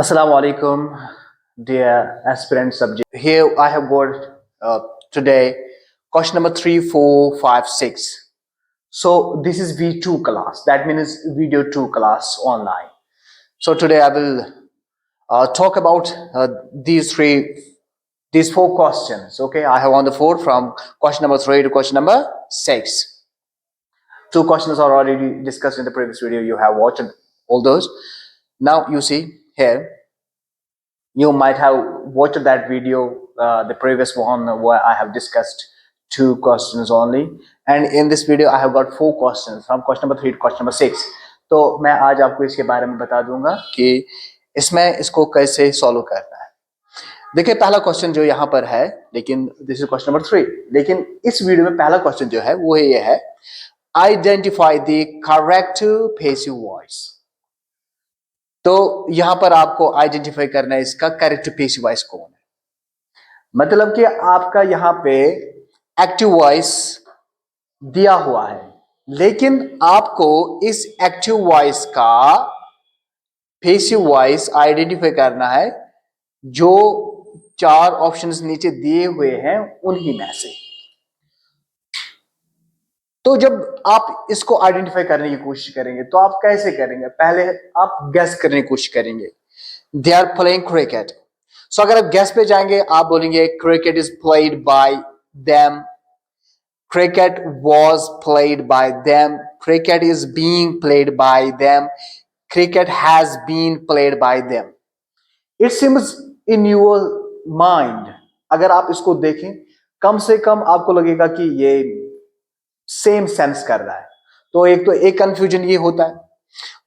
Assalamu alaikum, dear aspirant subject. Here I have got today question number 3, 4, 5, 6. So this is V2 class. That means video 2 class online. So today I will talk about these four questions. Okay, I have on the four from question number 3 to question number 6. Two questions are already discussed in the previous video. You have watched all those. Now you see here. You might have watched that video, the previous one where I have discussed two questions only, and in this video I have got four questions from question number 3 to question number 6. तो मैं आज आपको इसके बारे में बता दूंगा कि इसमें इसको कैसे सॉल्व करना है। देखिए पहला क्वेश्चन जो यहाँ पर है, लेकिन दिस इज क्वेश्चन नंबर 3, लेकिन इस वीडियो में पहला क्वेश्चन जो है वो ये है, identify the correct passive voice. तो यहां पर आपको आइडेंटिफाई करना है इसका करेक्ट पैसिव वॉइस कौन है। मतलब कि आपका यहां पे एक्टिव वॉइस दिया हुआ है, लेकिन आपको इस एक्टिव वॉइस का पैसिव वॉइस आइडेंटिफाई करना है जो चार ऑप्शंस नीचे दिए हुए हैं उन्हीं में से। तो जब आप इसको आइडेंटिफाई करने की कोशिश करेंगे तो आप कैसे करेंगे? पहले आप गैस करने की कोशिश करेंगे, they are playing cricket. So अगर आप गैस पे जाएंगे आप बोलेंगे cricket is played by them, cricket was played by them, cricket is being played by them, cricket has been played by them. It seems in your mind, अगर आप इसको देखें कम से कम आपको लगेगा कि ये सेम सेंस कर रहा है। तो एक कंफ्यूजन ये होता है।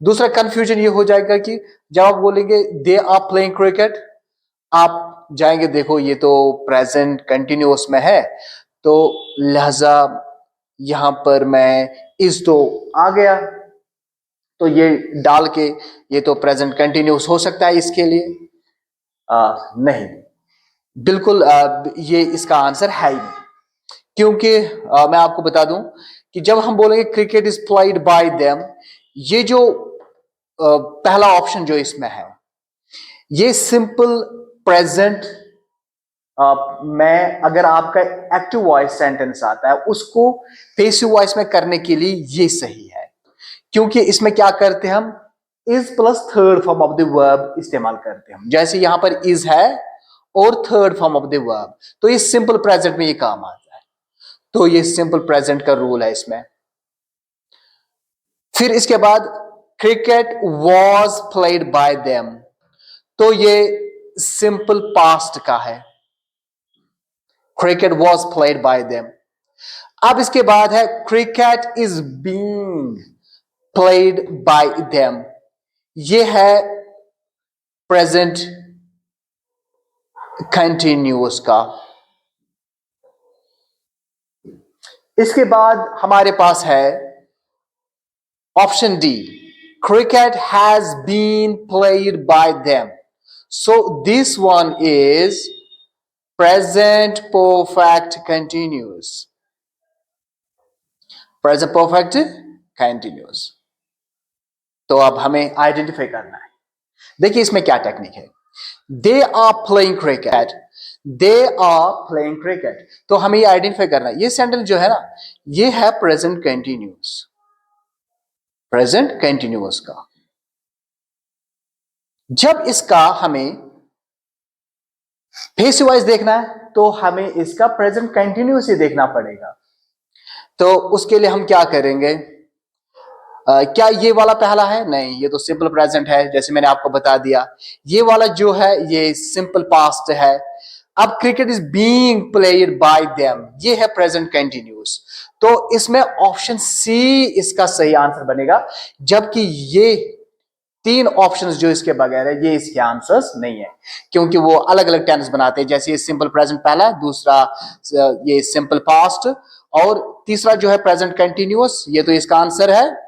दूसरा कंफ्यूजन ये हो जाएगा कि जब आप बोलेंगे दे आर प्लेइंग क्रिकेट, आप जाएंगे देखो ये तो प्रेजेंट कंटिन्यूअस में है, तो लिहाजा यहां पर मैं इस तो आ गया, तो ये डाल के ये तो प्रेजेंट कंटिन्यूअस हो सकता है इसके लिए। नहीं, बिल्कुल ये इसका आंसर है ही नहीं, क्योंकि मैं आपको बता दूं कि जब हम बोलेंगे cricket is played by them, ये जो पहला ऑप्शन जो इसमें है ये सिंपल प्रेजेंट में अगर आपका एक्टिव वॉइस सेंटेंस आता है उसको पैसिव वॉइस में करने के लिए ये सही है, क्योंकि इसमें क्या करते हैं हम is plus third form of the verb इस्तेमाल करते हैं। जैसे यहां पर इज है और third form of the verb, तो ये सिंपल प्रेजेंट में ये काम आता है। तो ये सिंपल प्रेजेंट का रूल है इसमें। फिर इसके बाद cricket was played by them, तो ये सिंपल पास्ट का है, cricket was played by them. अब इसके बाद है cricket is being played by them, ये है प्रेजेंट कंटिन्यूअस का। इसके बाद हमारे पास है option D, cricket has been played by them. So this one is present perfect continuous, present perfect continuous. तो अब हमें आइडेंटिफाई करना है। देखिए इसमें क्या टेक्निक है, they are playing cricket, they are playing cricket, तो हमें ये आइडेंटिफाई करना है। ये सेंटेंस जो है ना ये है प्रेजेंट कंटिन्यूअस, प्रेजेंट कंटिन्यूअस का। जब इसका हमें पैसिव वॉइस देखना है तो हमें इसका प्रेजेंट कंटिन्यूअस ही देखना पड़ेगा। तो उसके लिए हम क्या करेंगे, क्या ये वाला पहला है? नहीं, ये तो सिंपल प्रेजेंट है, जैसे मैंने आपको बता दिया। ये वाला जो है ये सिंपल पास्ट है। अब cricket is being played by them, ये है प्रेजेंट कंटिन्यूअस। तो इसमें ऑप्शन सी इसका सही आंसर बनेगा, जबकि ये तीन ऑप्शंस जो इसके बगैर है ये इसके आंसर्स नहीं है, क्योंकि वो अलग अलग टेंस बनाते हैं। जैसे ये सिंपल प्रेजेंट पहला, दूसरा ये सिंपल पास्ट, और तीसरा जो है प्रेजेंट कंटिन्यूअस, ये तो इसका आंसर है।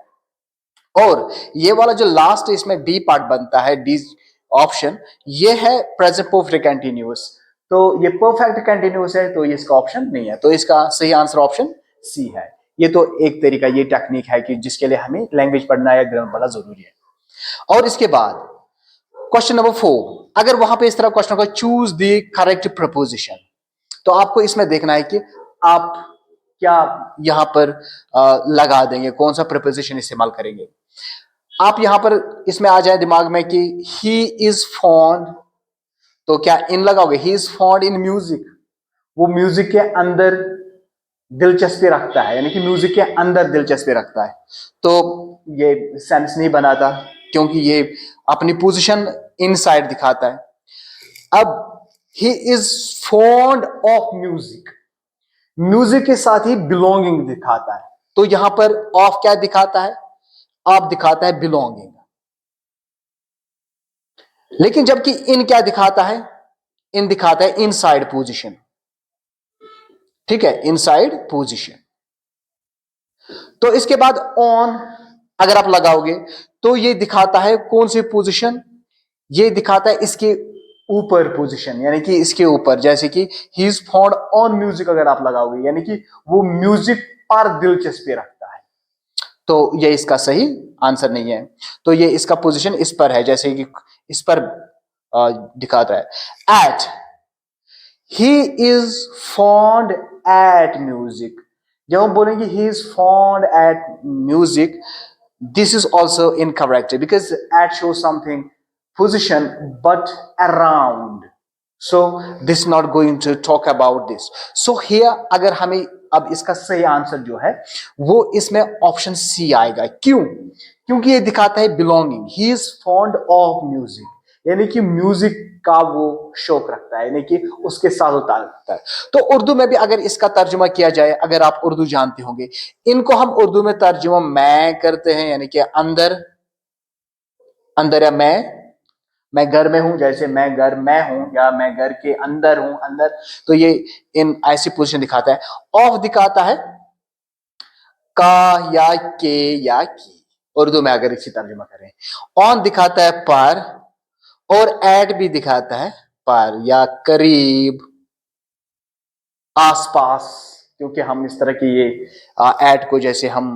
और ये वाला जो लास्ट इसमें डी पार्ट बनता है, डी ऑप्शन, ये है प्रेजेंट परफेक्ट कंटिन्यूअस। तो ये परफेक्ट कंटिन्यूअस है, तो ये इसका ऑप्शन नहीं है। तो इसका सही आंसर ऑप्शन सी है। ये तो एक तरीका, ये टेक्निक है कि जिसके लिए हमें लैंग्वेज पढ़ना या ग्रामर पढ़ना जरूरी है। और इसके बाद क्वेश्चन नंबर 4, अगर वहां पे इस तरह क्वेश्चन को चूज द करेक्ट प्रपोजिशन, तो आपको इसमें देखना है कि आप क्या यहां पर लगा देंगे, कौन सा प्रपोजिशन इस्तेमाल करेंगे। आप यहां पर इसमें आ जाए दिमाग में कि ही इज फॉन्ड, तो क्या इन लगाओगे, ही इज फॉन्ड इन म्यूजिक, वो म्यूजिक के अंदर दिलचस्पी रखता है, यानी कि म्यूजिक के अंदर दिलचस्पी रखता है, तो ये सेंस नहीं बनाता क्योंकि ये अपनी पोजीशन इनसाइड दिखाता है। अब ही is fond of music, music के साथ ही बिलोंगिंग दिखाता है, तो यहां पर ऑफ क्या दिखाता है, ऑफ दिखाता है बिलोंगिंग। लेकिन जबकि इन क्या दिखाता है, इन दिखाता है इनसाइड पोजीशन, ठीक है, इनसाइड पोजीशन। तो इसके बाद ऑन अगर आप लगाओगे तो ये दिखाता है कौन सी पोजीशन, ये दिखाता है इसके ऊपर पोजीशन, यानी कि इसके ऊपर, जैसे कि he is found on music अगर आप लगाओगे, यानी कि वो म्यूजिक पर दिलचस्पी रखता है, तो ये इसका सही आंसर नहीं है। तो ये इसका पोजीशन इस पर है, जैसे कि इस पर दिखाता है। At, he is fond at music, जब हम बोलेंगे he is fond at music, this is also incorrect because at shows something position but around, so this is not going to talk about this. So here अगर हमें अब इसका सही answer जो है वो इसमें ऑप्शन सी आएगा। क्यों? क्योंकि ये दिखाता है belonging, he is fond of music, यानी कि म्यूजिक का वो शौक रखता है, यानी कि उसके साथ वो ताल्लुक रखता है। तो उर्दू में भी अगर इसका तर्जुमा किया जाए, अगर आप उर्दू जानते होंगे, इनको हम उर्दू में तर्जुमा मैं करते हैं, यानी कि अंदर, अंदर या मैं घर में हूं, जैसे मैं घर में हूं या मैं घर के अंदर हूं, अंदर, तो ये इन ऐसी पोजीशन दिखाता है। ऑफ दिखाता है का या के या की, उर्दू में अगर इसी तर्जुमा करें। ऑन दिखाता है पर, और एट भी दिखाता है पर या करीब, आसपास, क्योंकि हम इस तरह की ये एट को जैसे हम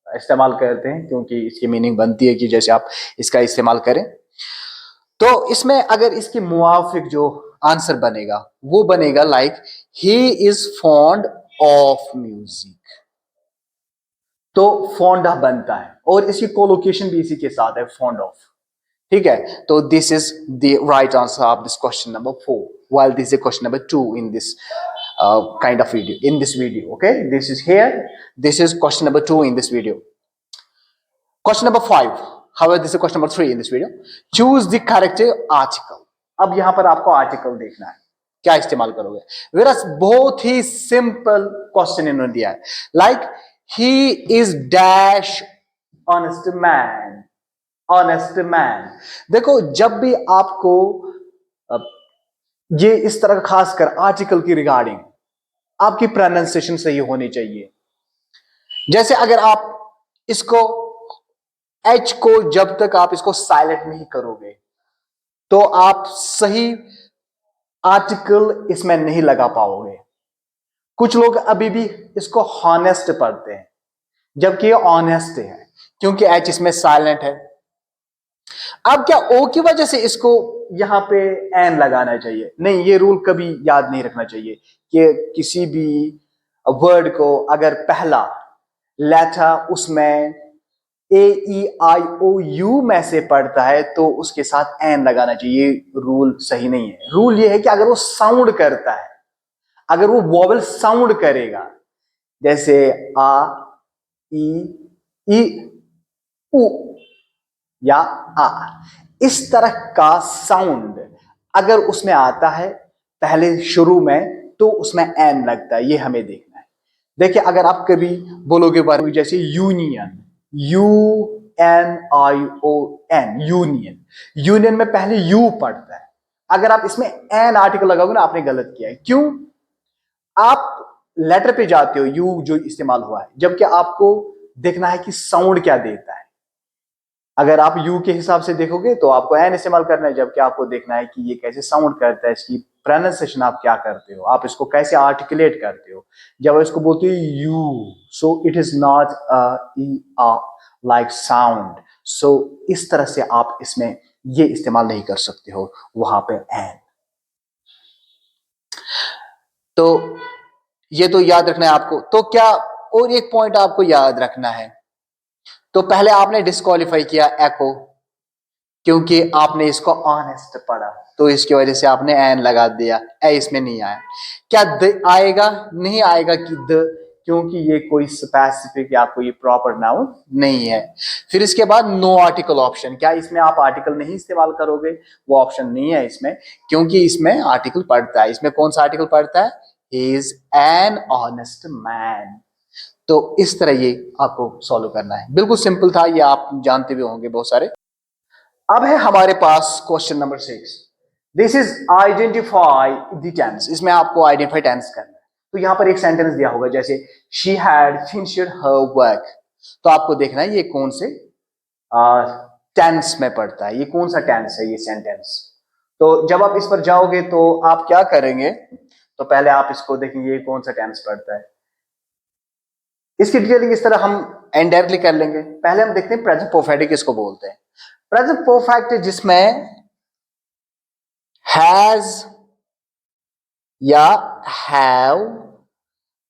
इस्तेमाल करते हैं, क्योंकि इसकी मीनिंग बनती है कि जैसे आप इसका इस्तेमाल करें। तो इसमें अगर इसके मुआफिक जो आंसर बनेगा वो बनेगा like he is fond of music, तो फॉन्डा बनता है और इसकी कोलोकेशन भी इसी के साथ है, फॉन्ड ऑफ, ठीक है। तो this is the right answer of this question number 4, while this is question number 2 in this kind of video, in this video, okay, this is here, this is question number 2 in this video. Question number 5, however this is question number 3 in this video. Choose the correct article. अब यहां पर आपको article देखना है, क्या इस्तेमाल करोगे। Vera बहुत ही सिंपल क्वेश्चन इन्होंने दिया है, like he is dash honest man, honest man. देखो जब भी आपको ये इस तरह खासकर आर्टिकल की रिगार्डिंग आपकी प्रोनाउंसिएशन सही होनी चाहिए। जैसे अगर आप इसको एच को जब तक आप इसको साइलेंट नहीं करोगे तो आप सही आर्टिकल इसमें नहीं लगा पाओगे। कुछ लोग अभी भी इसको हॉनेस्ट पढ़ते हैं जबकि ये ऑनेस्ट है, क्योंकि एच इसमें साइलेंट है। अब क्या ओ की वजह से इसको यहां पे एन लगाना चाहिए? नहीं, ये रूल कभी याद नहीं रखना चाहिए कि किसी भी वर्ड को अगर पहला लेटर उसमें ए ई आई ओ यू में से पढ़ता है तो उसके साथ एन लगाना चाहिए। ये रूल सही नहीं है। रूल ये है कि अगर वो साउंड करता है, अगर वो वोवेल साउंड करेगा, जैसे आ ई उ या आ, इस तरह का साउंड अगर उसमें आता है पहले शुरू में तो उसमें एन लगता है, ये हमें देखना है। देखिए अगर आप कभी बोलोगे बारे में जैसे union, U N I O N, union, union में पहले यू पड़ता है। अगर आप इसमें एन आर्टिकल लगाओगे ना, आपने गलत किया है। क्यों? आप लेटर पे जाते हो यू जो इस्तेमाल हुआ है, जबकि आपको देखना है कि साउंड क्या देता है। अगर आप यू के हिसाब से देखोगे तो आपको एन इस्तेमाल करना है, जबकि आपको देखना है कि ये कैसे साउंड करता है, इसकी प्रोनाउंसिएशन आप क्या करते हो, आप इसको कैसे आर्टिकुलेट करते हो। जब इसको बोलते हो you, so it is not like sound, so इस तरह से आप इसमें ये इस्तेमाल नहीं कर सकते हो वहां पे एन। तो ये तो याद रखना है आपको। तो क्या और एक पॉइंट आपको याद रखना है, तो पहले आपने डिस्क्वालीफाई किया एको, क्योंकि आपने इसको ऑनेस्ट पढ़ा, तो इसकी वजह से आपने एन लगा दिया, ए इसमें नहीं आया। क्या द आएगा? नहीं आएगा कि द, क्योंकि ये कोई स्पेसिफिक या कोई प्रॉपर नाउन नहीं है। फिर इसके बाद नो आर्टिकल ऑप्शन, क्या इसमें आप आर्टिकल नहीं इस्तेमाल करोगे? वो ऑप्शन नहीं है इसमें, क्योंकि इसमें आर्टिकल पड़ता है। इसमें कौन सा आर्टिकल पड़ता है? He is an honest man. तो इस तरह ये आपको सॉल्व करना है, बिल्कुल सिंपल था, ये आप जानते भी होंगे बहुत सारे। अब है हमारे पास question number 6। This is identify the tense. इसमें आपको आइडेंटिफाई टेंस करना है। तो यहां पर एक सेंटेंस दिया होगा, जैसे she had finished her work. तो आपको देखना है ये कौन से टेंस में पड़ता है, ये कौन सा टेंस है ये सेंटेंस। तो जब आप इस पर जाओगे तो आप क्या करेंगे, तो पहले आप इसको देखेंगे ये कौन सा टेंस पड़ता है। इसकी डिटेलिंग इस तरह हम इनडायरेक्टली कर लेंगे। पहले हम देखते हैं प्रेजेंट परफेक्ट किसको बोलते हैं। प्रेजेंट परफेक्ट जिसमें हैज या have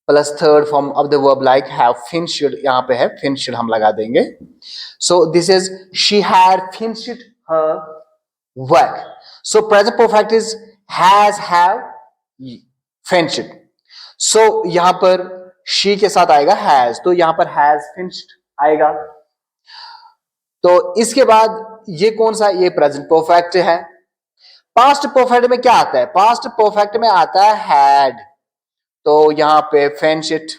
plus third form of the verb like have finished, यहां पे है फिनिश्ड हम लगा देंगे। So this is she had finished her work. So present perfect is has have finished. So यहां पर शी के साथ आएगा हैज, तो यहां पर हैज फिनिश्ड आएगा। तो इसके बाद ये कौन सा, ये प्रेजेंट परफेक्ट है। पास्ट परफेक्ट में क्या आता है? पास्ट परफेक्ट में आता है हैड, तो यहां पे फिनिश्ड,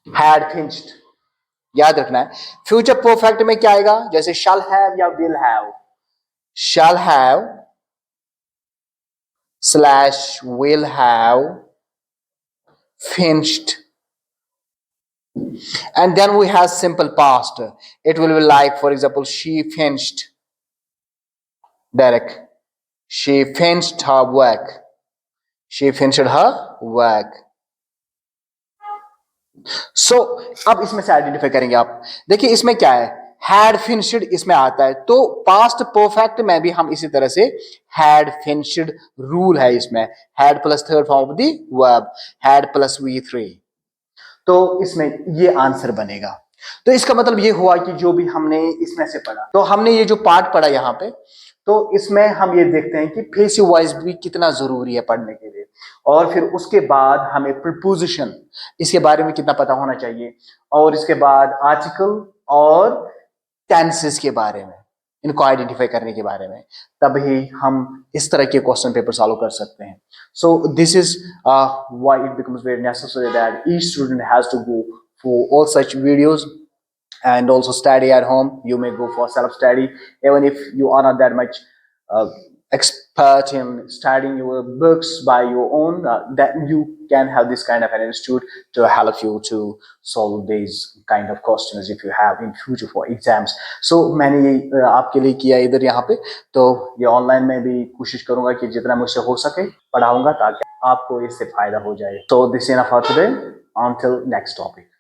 हैड फिनिश्ड, याद रखना है। फ्यूचर परफेक्ट में क्या आएगा? जैसे शैल हैव या will have, shall have slash will have finished. And then we have simple past. It will be like, for example, she finished, Derek, she finished her work, she finished her work. So अब इसमें से identify करेंगे आप। देखिए इसमें क्या है, had finished इसमें आता है, तो पास्ट परफेक्ट में भी हम इसी तरह से हैड फिनिश्ड रूल है इसमें, had plus third form of the verb, had plus V3, तो इसमें ये आंसर बनेगा। तो इसका मतलब ये हुआ कि जो भी हमने इसमें से पढ़ा, तो हमने ये जो पार्ट पढ़ा यहाँ पे, तो इसमें हम ये देखते हैं कि पैसिव वॉइस भी कितना जरूरी है पढ़ने के लिए, और फिर उसके बाद हमें प्रीपोजिशन इसके बारे में कितना पता होना चाहिए, और इसके बाद आर्टिकल और टेंसेस के बारे में, इनको आइडेंटिफाई करने के बारे में, तभी हम इस तरह के क्वेश्चन पेपर सॉल्व कर सकते हैं। So this is why it becomes very necessary that each student has to go for all such videos and also study at home. You may go for self study even if you are not that much expert in studying your books by your own, that you can have this kind of an institute to help you to solve these kind of questions if you have in future for exams. So मैंने आपके लिए किया इधर यहाँ पे, तो ये online में भी कोशिश करूंगा कि जितना मुझसे हो सके पढ़ाऊंगा ताकि आपको इससे फायदा हो जाए। So this is enough for today. Until next topic.